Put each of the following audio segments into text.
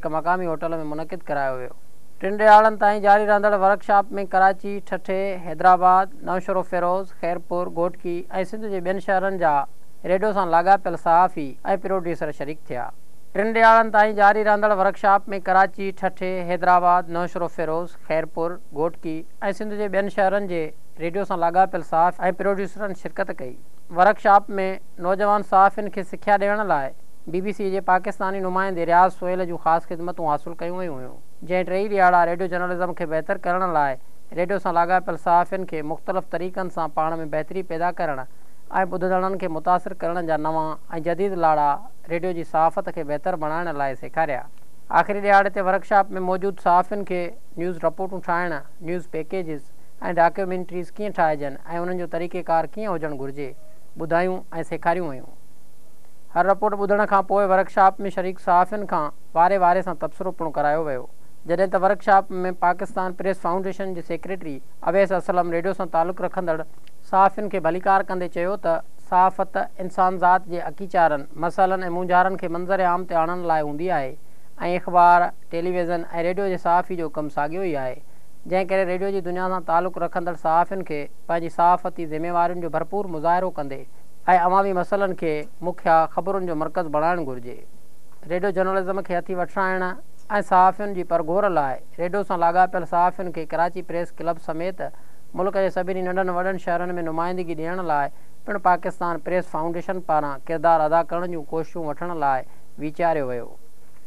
हिक मक़ामी होटल में मुनक़िद करायो वियो। 3 ॾियारनि ताईं जारी रहंदड़ वर्कशॉप में कराची, ठठे, हैदराबाद, नौशरो फिरोज़, खैरपुर, घोटकी ऐं सिंध जे ॿियनि शहरनि जा रेडियो सां लाॻापियल सहाफ़ी ऐं प्रोड्यूसर शरीक थिया। 3 ॾियारनि ताईं जारी रहंदड़ वर्कशॉप में कराची, ठठे, हैदराबाद, नौशरो फिरोज़, खैरपुर, घोटकी ऐं सिंध जे ॿियनि शहरनि जे रेडियो सां लाॻापियल सहाफ़ी ऐं प्रोड्यूसरनि शिरकत कई। वर्कशॉप में नौजवान सहाफ़ियुनि खे सिख्या ॾियण लाइ BBC जे पाकिस्तानी नुमाइंदे रियाज़ सोहेल जूं ख़ासि ख़िदमतूं हासिलु कयूं वयूं हुयूं, जंहिं 3 ॾियारा रेडियो जर्नलिज़म खे बहितर करण लाइ रेडियो सां लाॻापियल सहाफ़ियुनि खे मुख़्तलिफ़ तरीक़नि सां पाण में बहितरी पैदा करण ऐं ॿुधंदड़नि खे मुतासिर करण जा नवां ऐं जदीद लाड़ा रेडियो जी सहाफ़त खे बहितर बणाइण लाइ सेखारिया। आख़िरी ॾियारे ते वर्कशॉप में मौजूदु सहाफ़ियुनि खे न्यूज़ रिपोर्टूं ठाहिण, न्यूज़ पैकेजिस ऐं डॉक्यूमेंट्रीज़ कीअं ठाहिजनि ऐं उन्हनि जो तरीक़ेकार कीअं हुजणु घुरिजे ॿुधायूं ऐं सेखारियूं वयूं। हर रिपोर्ट ॿुधण खां पोइ वर्कशॉप में शरीक सहाफ़ियुनि खां वारे वारे सां तबसरो पिणु करायो वियो, जॾहिं त वर्कशॉप में पाकिस्तान प्रेस फाउंडेशन जे सेक्रेटरी अवैस असलम रेडियो सां तालुक़ु रखंदड़ सहाफ़ियुनि खे भलीकार कंदे चयो त सहाफ़त इंसान ज़ात जे अकीचारनि, मसइलनि ऐं मुंझारनि खे मंज़र आम ते आणण लाइ हूंदी आहे ऐं अख़बार, टेलीविज़न ऐं रेडियो जे सहाफ़ी जो कमु साॻियो ई आहे, जंहिं करे रेडियो जी दुनिया सां तालुक़ु रखंदड़ सहाफ़ियुनि खे पंहिंजी सहाफ़ती ज़िम्मेवारियुनि जो भरपूर मुज़ाहिरो कंदे ऐं अवामी मसइलनि खे मुख्य ख़बरुनि जो मर्कज़ बणाइणु घुरिजे। रेडियो जर्नलिज़म खे हथी वठाइण ऐं सहाफ़ियुनि जी परगोर लाइ रेडियो सां लाॻापियल सहाफ़ियुनि खे कराची प्रेस क्लब समेत मुल्क जे सभिनी नंढनि वॾनि शहरनि में नुमाइंदगी ॾियण लाइ पिणु पाकिस्तान प्रेस फाउंडेशन पारां किरदारु अदा करण जूं कोशिशूं वठण लाइ वीचारियो वियो।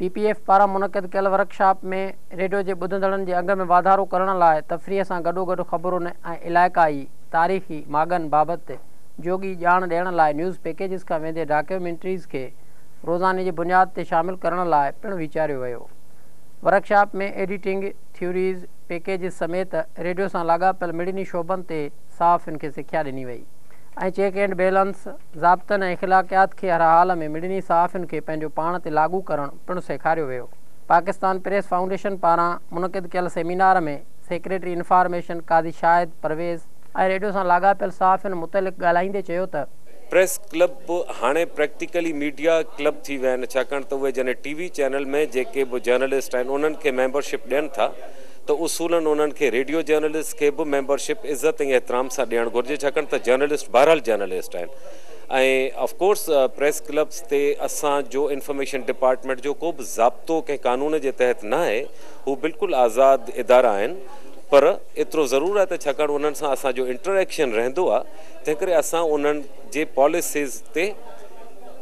PPF पारां मुनक़िद कयल वर्कशॉप में रेडियो जे ॿुधंदड़नि जे अघ में वाधारो करण लाइ तफ़रीह सां गॾोगॾु ख़बरुनि ऐं इलाइक़ाई तारीख़ी मागनि बाबति जोगी ॼाण ॾियण लाइ न्यूज़ पैकेजिस खां वेंदे डॉक्यूमेंट्रीज़ खे रोज़ाने जी बुनियाद ते शामिलु करण लाइ पिणु वीचारियो वियो। वर्कशॉप में एडिटिंग, थ्योरीज़, पैकेजिस समेत रेडियो सां लाॻापियल मिड़नी शोबनि ते सहाफ़ियुनि खे सिख्या ॾिनी वई ऐं चेक एंड बैलेंस, ज़ाब्तनि ऐं इख़लाक़ियात खे हर हाल में मिड़नी सहाफ़ियुनि खे पंहिंजो पाण ते लागू करणु पिणु सेखारियो वियो। पाकिस्तान प्रेस फाउंडेशन पारां मुनक़िद कयल सेमिनार में सेक्रेटरी इंफॉर्मेशन काज़ी शाहिद परवेज़ ऐं रेडियो सां लाॻापियल सहाफ़ियुनि मुतलिक़ ॻाल्हाईंदे चयो त प्रेस क्लब हाणे प्रैक्टिकली मीडिया क्लब थी विया आहिनि, छाकाणि त उहे जॾहिं TV चैनल में जेके बि जर्नलिस्ट आहिनि उन्हनि खे मेंबरशिप ॾियनि था त उसूलन उन्हनि खे रेडियो जर्नलिस्ट खे बि मेंबरशिप इज़त ऐं एतिराम सां ॾियणु घुरिजे, छाकाणि त जर्नलिस्ट बहरहाल जर्नलिस्ट आहिनि। ऐं ऑफकोर्स प्रेस क्लब्स ते असांजो इंफॉर्मेशन डिपार्टमेंट जो को बि ज़ाब्तो कंहिं कानून जे तहत न आहे, हू बिल्कुलु आज़ादु इदारा आहिनि, पर एतिरो ज़रूरु आहे त छाकाणि उन्हनि सां असांजो इंटरेक्शन रहंदो आहे, तंहिं करे असां उन्हनि जे पॉलिसीज़ ते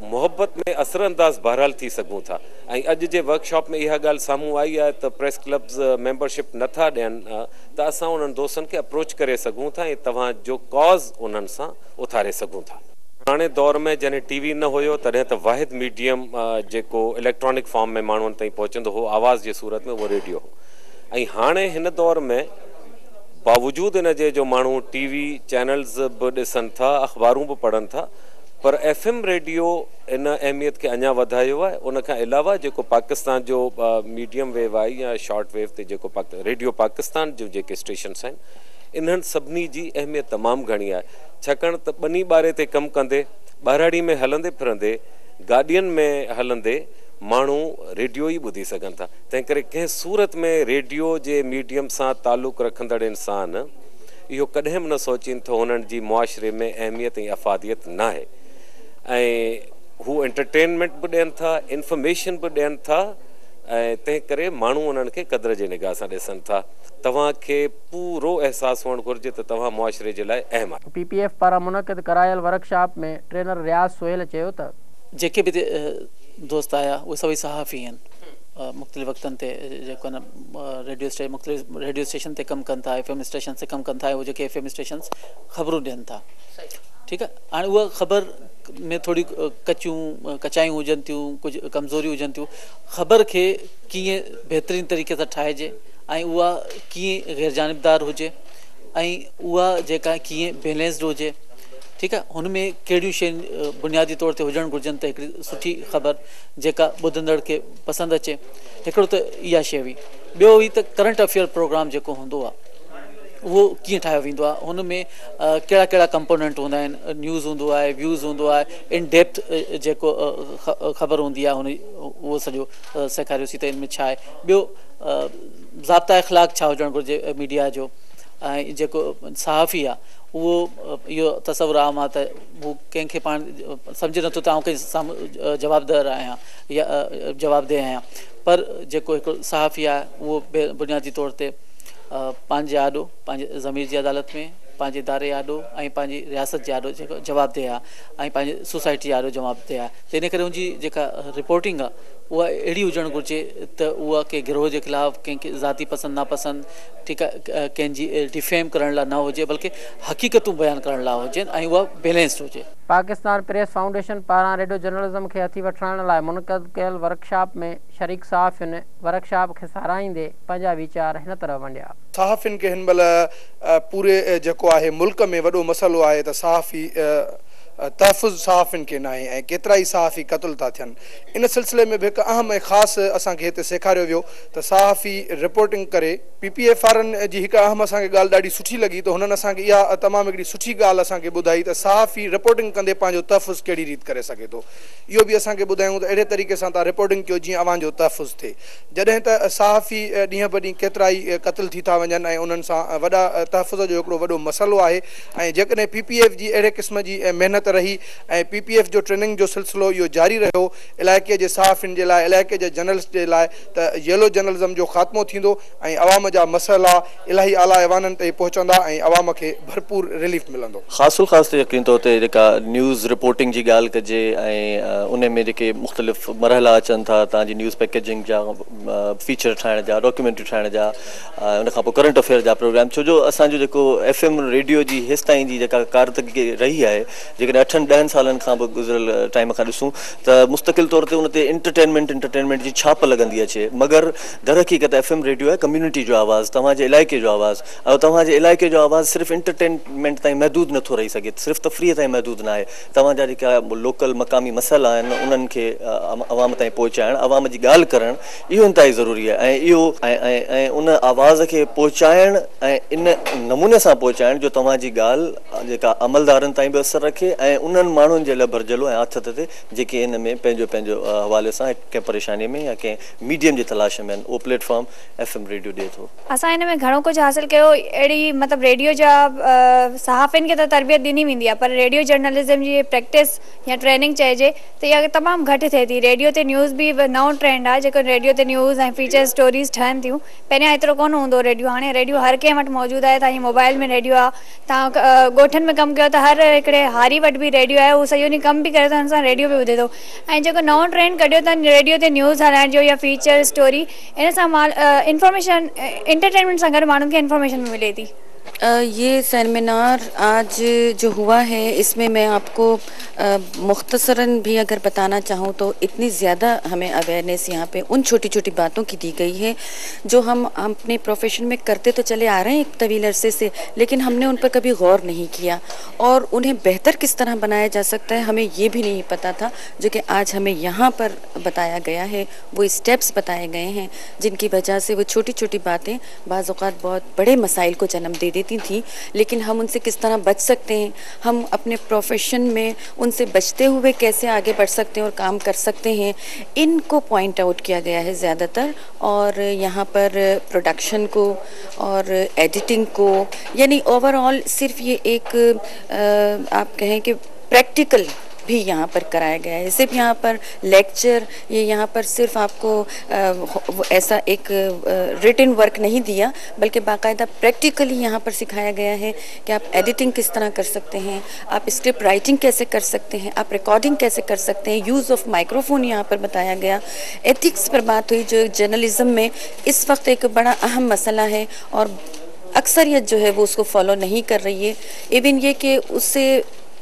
मोहबत में असरअंदाज़ बहरहाल थी सघूं था। ऐं अॼु जे वर्कशॉप में इहा ॻाल्हि साम्हूं आई आहे त प्रेस क्लब्स मेंबरशिप नथा ॾियनि त असां उन्हनि दोस्तनि खे अप्रोच करे सघूं था ऐं तव्हांजो कॉज़ उन्हनि सां उथारे सघूं था। पुराणे दौर में जॾहिं TV न हुयो तॾहिं त वाहिद मीडियम जेको इलेक्ट्रॉनिक फॉर्म में माण्हुनि ताईं पहुचंदो हो आवाज़ जे सूरत में, उहो रेडियो हो। ऐं हाणे हिन दौर में बावजूदि इन जे जो माण्हू TV चैनल्स बि ॾिसनि था, अख़बारूं बि पढ़नि था, पर FM रेडियो इन अहमियत खे अञा वधायो आहे। उन खां अलावा जेको पाकिस्तान जो मीडियम वेव आहे या शॉर्ट वेव ते जेको रेडियो पाकिस्तान जो जेके स्टेशन्स आहिनि, इन्हनि सभिनी जी अहमियत तमामु घणी आहे, छाकाणि त ॿनी ॿारे ते कमु कंदे, ॿारहाड़ी में हलंदे फिरंदे, गाॾियुनि में हलंदे माण्हू रेडियो ई ॿुधी सघनि था। तंहिं करे कंहिं सूरत में रेडियो जे मीडियम सां तालुक़ु रखंदड़ इंसान इहो कॾहिं बि न सोचीनि थो हुननि जी मुआशिरे में अहमियत ऐं अफ़ादियत न आहे। ऐं हू एंटरटेनमेंट बि ॾियनि था, इंफॉर्मेशन बि ॾियनि था, ऐं तंहिं करे माण्हू उन्हनि खे क़दुर जे निगाह सां ॾिसनि था। तव्हांखे पूरो अहसासु हुअणु घुरिजे त तव्हां मुआशिरे जे लाइ अहम आहियो। PPF पारां मुनक़िद करायल वर्कशॉप में ट्रेनर रियाज़ सोहेल चयो त जेके बि दोस्त आया उहे सभई सहाफ़ी आहिनि, मुख़्तलिफ़ वक़्तनि ते जेको न मुख़्तलिफ़ रेडियो स्टेशन ते कमु कनि था, FM स्टेशन ते कमु कनि था, उहे जेके FM स्टेशन ख़बरूं ॾियनि था। ठीकु आहे, हाणे उहा ख़बर में थोरी कचायूं हुजनि थियूं, कुझु कमज़ोरियूं हुजनि थियूं। ख़बर खे कीअं बहितरीन तरीक़े सां ठाहिजे ऐं उहा कीअं गैर जानिबदार हुजे ऐं उहा जेका कीअं बैलेंस्ड हुजे। ठीकु आहे, हुन में कहिड़ियूं शयूं बुनियादी तौर ते हुजणु घुरिजनि त हिकिड़ी सुठी ख़बर जेका ॿुधंदड़ खे पसंदि अचे। हिकिड़ो त इहा शइ हुई। ॿियो हुई त करंट अफेयर प्रोग्राम जेको हूंदो आहे वो कीअं ठाहियो वेंदो आहे, हुन में कहिड़ा कहिड़ा कंपोनेंट हूंदा आहिनि, न्यूज़ हूंदो आहे, व्यूज़ हूंदो आहे, इन डेप्थ जेको ख़बर हूंदी आहे हुन उहो सॼो सेखारियोसीं त इन में छा आहे। ॿियो ज़ाब्ता इख़लाक़ छा हुजणु घुरिजे मीडिया जो, ऐं जेको सहाफ़ी आहे उहो इहो तसवुरु आहे मां त हू कंहिंखे पाण सम्झे नथो त आउं कंहिं साम्हूं जवाबदार आहियां या जवाबदेह आहियां, पर जेको हिकिड़ो सहाफ़ी आहे उहो बुनियादी तौर ते पंहिंजे आॾो, पंहिंजे ज़मीर जी अदालत में, पंहिंजे इदारे आॾो ऐं पंहिंजी रियासत जे आॾो जेको जवाबदेह आहे, ऐं पंहिंजे सोसाइटी आॾो जवाबदेह आहे। त इन करे हुनजी जेका रिपोर्टिंग आहे उहा अहिड़ी हुजणु घुरिजे त उहा कंहिं गिरोह जे ख़िलाफ़ु, कंहिंखे ज़ाती पसंदि नापसंदि, ठीकु आहे, कंहिंजी डिफेम करण लाइ न हुजे, बल्कि हक़ीक़तूं बयानु करण लाइ हुजनि ऐं उहा बैलेंस्ड हुजे। पाकिस्तान प्रेस फाउंडेशन पारां रेडियो जर्नलिज़म खे हथी वठण लाइ मुनक़द कयल वर्कशॉप में शरीक सहाफ़ियुनि वर्कशॉप खे साराहींदे पंहिंजा वीचार हिन तरह वंडिया। सहाफ़ियुनि खे हिन महिल पूरे जेको आहे मुल्क में वॾो मसइलो आहे त सहाफ़ी तहफ़ुज़ सहाफ़ियुनि खे न आहे ऐं केतिरा ई सहाफ़ी क़तल था थियनि। इन सिलसिले में बि हिकु अहम ऐं ख़ासि असांखे हिते सेखारियो वियो त सहाफ़ी रिपोर्टिंग करे। PPF वारनि जी हिकु अहम असांखे ॻाल्हि ॾाढी सुठी लॻी त हुननि असांखे इहा तमामु हिकिड़ी सुठी ॻाल्हि असांखे ॿुधाई त सहाफ़ी रिपोर्टिंग कंदे पंहिंजो तहफ़ुज़ कहिड़ी रीति करे सघे थो। इहो बि असांखे ॿुधायूं त अहिड़े तरीक़े सां तव्हां रिपोर्टिंग कयो जीअं अव्हांजो तहफ़ुज़ थिए। जॾहिं त सहाफ़ी ॾींहं ब ॾींहुं केतिरा ई क़तल थी था वञनि ऐं उन्हनि सां वॾा तहफ़ुज़ जो हिकिड़ो वॾो मसइलो आहे। ऐं जेकॾहिं PPF जी अहिड़े क़िस्म जी महिनत रही ऐं PPF जो ट्रेनिंग जो सिलसिलो इहो जारी रहियो इलाइक़े जे सहाफ़ियुनि जे लाइ, इलाइक़े जे जर्नलिस्ट जे लाइ, त येलो जर्नलिज़म जो ख़ात्मो थींदो ऐं अवाम जा मसइला इलाही आला ऐवाननि ते पहुचंदा ऐं अवाम खे भरपूर रिलीफ मिलंदो। ख़ासुल ख़ासि त यकीन तौर ते जेका न्यूज़ रिपोर्टिंग जी ॻाल्हि कजे ऐं उन में जेके मुख़्तलिफ़ मरहला अचनि था, तव्हांजी न्यूज़ पैकेजिंग जा, फीचर ठाहिण जा, डॉक्यूमेंट्री ठाहिण जा, उन खां पोइ करंट अफेयर जा प्रोग्राम, छो जो असांजो जेको FM रेडियो जी हेसि ताईं जी जेका कारकर्दगी रही आहे, जेकॾहिं 8-10 सालनि खां बि गुज़िरियल टाइम खां ॾिसूं त मुस्तक़िल तौर ते उन ते इंटरटेनमेंट जी छाप लॻंदी अचे, मगर दर हक़ीक़त FM रेडियो आहे कम्यूनिटी जो आवाज़ु, तव्हांजे इलाइक़े जो आवाज़ु। ऐं तव्हांजे इलाइक़े जो आवाज़ु सिर्फ़ु इंटरटेनमेंट ताईं महदूद नथो रही सघे, सिर्फ़ु तफ़रीह ताईं महदूद न आहे। तव्हांजा जेका लोकल मक़ामी मसइला आहिनि उन्हनि खे अवाम ताईं पहुचाइणु, अवाम जी ॻाल्हि करणु, इहो इंतिहाई ज़रूरी आहे। ऐं इहो ऐं उन आवाज़ खे पहुचाइणु ऐं इन नमूने सां पहुचाइणु जो तव्हांजी ॻाल्हि जेका अमलदारनि ताईं बि असरु रखे ऐं उन्हनि माण्हुनि जे लाइ भरजलो ऐं आथत ते जेके इन में पंहिंजो हवाले सां कंहिं परेशानी में या कंहिं मीडियम जी तलाश में आहिनि, उहो प्लेटफॉर्म FM रेडियो ॾिए थो। असां हिन में घणो कुझु हासिलु कयो। अहिड़ी मतिलबु रेडियो जा सहाफ़ियुनि खे त तरबियत ॾिनी वेंदी आहे, पर रेडियो जर्नलिज़म जी प्रैक्टिस या ट्रेनिंग चइजे त इहा तमामु घटि थिए थी। रेडियो ते न्यूज़ बि नओं ट्रेंड आहे, जेको रेडियो ते न्यूज़ ऐं फीचर स्टोरीज़ ठहनि थियूं। पहिरियां एतिरो कोन हूंदो रेडियो, हाणे रेडियो हर कंहिं वटि मौजूदु आहे। तव्हांजी मोबाइल में रेडियो आहे, तव्हां ॻोठनि में कमु कयो त हर हिकिड़े हारी वटि बि रेडियो आहे, उहो सॼो ॾींहुं कमु बि करे थो, हुन सां रेडियो बि ॿुधे थो। ऐं जेको नओं ट्रेंड कढियो अथनि रेडियो ते न्यूज़ हलाइण जो या फीचर स्टोरी, इन सां इंफॉर्मेशन एंटरटेनमेंट सां गॾु माण्हुनि खे इंफॉर्मेशन भी मिले थी। ये सेमिनार आज जो हुआ है इसमें मैं आपको मुख्तसरन भी अगर बताना चाहूँ तो इतनी ज़्यादा हमें अवेयरनेस यहाँ पे उन छोटी छोटी बातों की दी गई है जो हम अपने प्रोफेशन में करते तो चले आ रहे हैं एक तवील अरसे से, लेकिन हमने उन पर कभी गौर नहीं किया और उन्हें बेहतर किस तरह बनाया जा सकता है हमें ये भी नहीं पता था, जो कि आज हमें यहाँ पर बताया गया है। वो स्टेप्स बताए गए हैं जिनकी वजह से वो छोटी छोटी बातें बाज़ औक़ात बहुत बड़े मसाइल को जन्म दे देती थी, लेकिन हम उनसे किस तरह बच सकते हैं, हम अपने प्रोफेशन में उनसे बचते हुए कैसे आगे बढ़ सकते हैं और काम कर सकते हैं, इनको पॉइंट आउट किया गया है ज़्यादातर। और यहाँ पर प्रोडक्शन को और एडिटिंग को, यानी ओवरऑल सिर्फ ये एक आप कहें कि प्रैक्टिकल भी यहाँ पर कराया गया है। सिर्फ यहाँ पर लेक्चर, ये यहाँ पर सिर्फ आपको ऐसा एक रिटन वर्क नहीं दिया, बल्कि बाकायदा प्रैक्टिकली यहाँ पर सिखाया गया है कि आप एडिटिंग किस तरह कर सकते हैं, आप स्क्रिप्ट राइटिंग कैसे कर सकते हैं, आप रिकॉर्डिंग कैसे कर सकते हैं, यूज़ ऑफ माइक्रोफोन यहाँ पर बताया गया। एथिक्स पर बात हुई जो जर्नलिज्म में इस वक्त एक बड़ा अहम मसला है और अक्सरियत जो है वो उसको फॉलो नहीं कर रही है। इवन ये कि उससे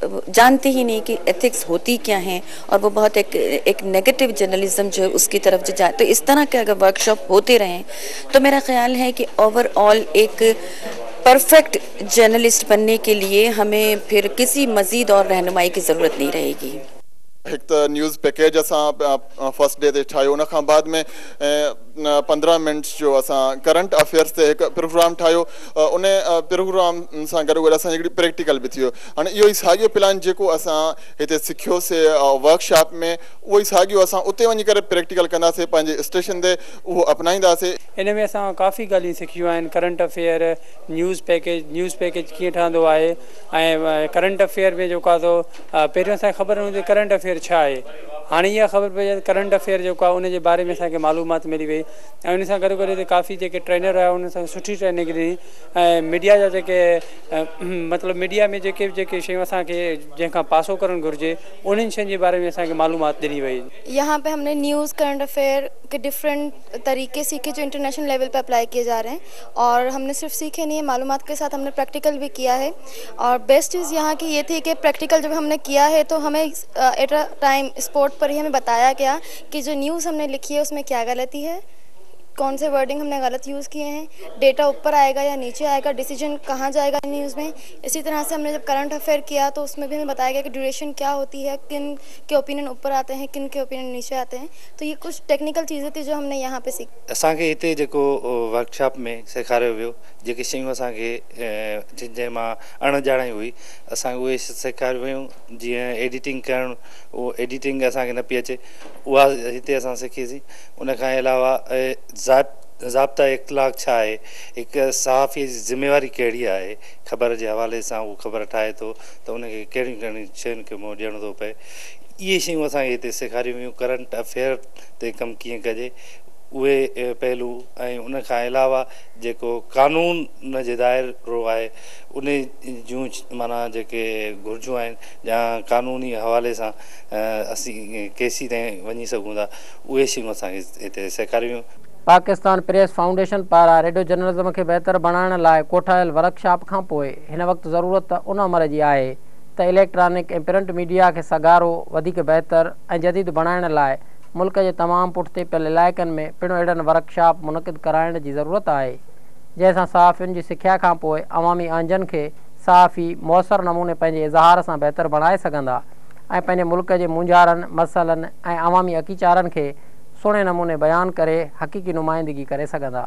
जानते ही नहीं कि एथिक्स होती क्या हैं और वो बहुत एक नेगेटिव जर्नलिज्म जो है उसकी तरफ जो जाए। तो इस तरह के अगर वर्कशॉप होते रहें तो मेरा ख्याल है कि ओवरऑल एक परफेक्ट जर्नलिस्ट बनने के लिए हमें फिर किसी मज़ीद और रहनुमाई की ज़रूरत नहीं रहेगी। एक तो न्यूज़ पैकेज असां फर्स्ट डे ते ठाहियो, उन खां बाद में 15 मिनट्स जो असां करंट अफेयर्स ते हिकु प्रोग्राम ठाहियो उन प्रोग्राम सां गॾो गॾु असांजी हिकिड़ी प्रैक्टिकल बि थी वियो हाणे इहो ई साॻियो प्लान जेको असां हिते सिखियोसीं वर्कशॉप में उहो ई साॻियो असां उते वञी करे प्रैक्टिकल कंदासीं पंहिंजे स्टेशन ते उहो अपनाईंदासीं इन में असां काफ़ी ॻाल्हियूं सिखियूं आहिनि करंट अफेयर न्यूज़ पैकेज कीअं ठहंदो आहे ऐं करंट अफेयर में जेको आहे तो पहिरियों असांखे ख़बर न हूंदी करंट अफेयर छा आहे हाणे इहा ख़बर पई करंट अफेयर जेको आहे उनजे बारे में असांखे मालूमात मिली वई ऐं उन सां गॾु गॾु हिते काफ़ी जेके ट्रेनर हुआ उन सां सुठी ट्रेनिंग ॾिनी ऐं मीडिया जा जेके मतिलबु मीडिया में जेके जेके शयूं असांखे जंहिंखां पासो करणु घुरिजे उन्हनि शयुनि जे बारे में असांखे मालूमात ॾिनी वई। यहाँ पे हमने न्यूज़ करंट अफेयर के डिफरेंट तरीके सीखे जो इंटरनेशनल लेवल पे अप्लाई किए जा रहे हैं और हमने सिर्फ सीखे नहीं है मालूमात के साथ हमने प्रैक्टिकल भी किया है और बेस्ट चीज़ यहाँ की ये थी कि प्रैक्टिकल जब हमने किया है तो हमें एट अ टाइम स्पॉट पर ही हमें बताया गया कि जो न्यूज़ हमने लिखी है उसमें क्या गलती है, कौन से वर्डिंग हमने गलत यूज़ किए हैं, डेटा ऊपर आएगा या नीचे आएगा, डिसीजन कहाँ जाएगा न्यूज़ में। इसी तरह से हमने जब करंट अफेयर किया तो उसमें भी हमें बताया गया कि ड्यूरेशन क्या होती है, किन के ओपिनियन ऊपर आते हैं, किन के ओपिनियन नीचे आते हैं। तो ये कुछ टेक्निकल चीज़ें थी जो हमने यहाँ पे सीखी। असांखे हिते जेको वर्कशॉप में सेखारियो वियो जेके शयूं असांखे जिन मां अणॼाणाई हुई असांखे उहे सेखारियो वियूं जीअं एडिटिंग करणु उहो एडिटिंग असांखे न पई अचे उहा हिते असां सिखीसीं। उनखां अलावा ज़ाब्ता इख़्तिलाक़ छा आहे, हिकु सहाफ़ी जी ज़िम्मेवारी कहिड़ी आहे, ख़बर जे हवाले सां उहो ख़बर ठाहे थो त उनखे कहिड़ियूं कहिड़ियूं शयुनि खे मुंहुं ॾियणो थो पए। इहे शयूं असांखे हिते सेखारियूं वियूं करंट अफेयर ते कमु कीअं कजे उहे पहलू ऐं उनखां अलावा जेको कानून जे दाइरो आहे उन जूं माना जेके घुरिजूं आहिनि या कानूनी हवाले सां असीं केसी ताईं वञी सघूं था उहे शयूं असांखे हिते सेखारियूं। पाकिस्तान प्रेस फाउंडेशन पारां रेडियो जर्नलिज़म खे बहितर बणाइण लाइ कोठायल वर्कशॉप खां पोइ हिन वक़्तु ज़रूरत उन उमिरि जी आहे त इलेक्ट्रॉनिक ऐं प्रिंट मीडिया खे सगारो वधीक बहितर ऐं जदीद बणाइण लाइ मुल्क जे तमामु पुठिते पियल इलाइक़नि में पिणु अहिड़नि वर्कशॉप मुनक़िद कराइण जी ज़रूरत आहे जंहिंसां सहाफ़ियुनि जी सिख्या खां पोइ अवामी आंजनि खे सहाफ़ी मौसर नमूने पंहिंजे इज़हार सां बहितर बणाए सघंदा ऐं पंहिंजे मुल्क जे मुंझारनि मसइलनि ऐं अवामी अकीचारनि खे सुहिणे नमूने बयानु करे हक़ीक़ी नुमाइंदगी करे सघंदा।